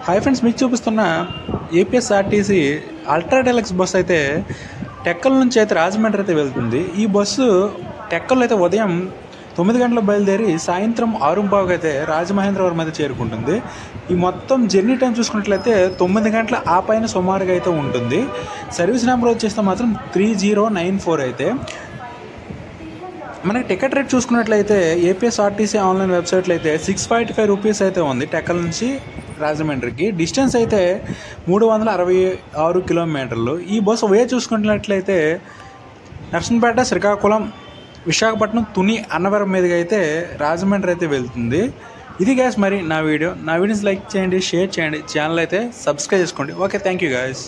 Hi friends, మీకు చూపిస్తున్న APSRTC ultra deluxe bus అయితే టెక్కల నుంచి అయితే రాజమండ్రి అయితే వెళ్తుంది. ఈ బస్సు టెక్కల్లో అయితే ఉదయం 9 గంటలకు బయలుదేరి సాయంత్రం 6:15 అయితే రాజమహేంద్రవరం అయితే చేరుకుంటుంది. ఈ మొత్తం జర్నీ టైం చూసుకున్నట్లయితే 9 గంటల ఆ పైన సుమారుగా అయితే ఉంటుంది. సర్వీస్ నెంబర్ వచ్చేస్తే మాత్రం 3094 అయితే. మనకి టికెట్ రేట్ చూసుకున్నట్లయితే ఏపీఎస్ఆర్టీసీ ఆన్లైన్ వెబ్సైట్లో అయితే 645 రూపీస్ అయితే ఉంది టెక్కల నుంచి రాజమండ్రికి. డిస్టెన్స్ అయితే 366 కిలోమీటర్లు. ఈ బస్సు వే చూసుకున్నట్లయితే నర్సంపేట, శ్రీకాకుళం, విశాఖపట్నం, తుని, అన్నవరం మీదుగా అయితే రాజమండ్రి అయితే వెళ్తుంది. ఇది గాయస్ మరి నా వీడియోస్ లైక్ చేయండి, షేర్ చేయండి, ఛానల్ అయితే సబ్స్క్రైబ్ చేసుకోండి. Okay, thank you guys.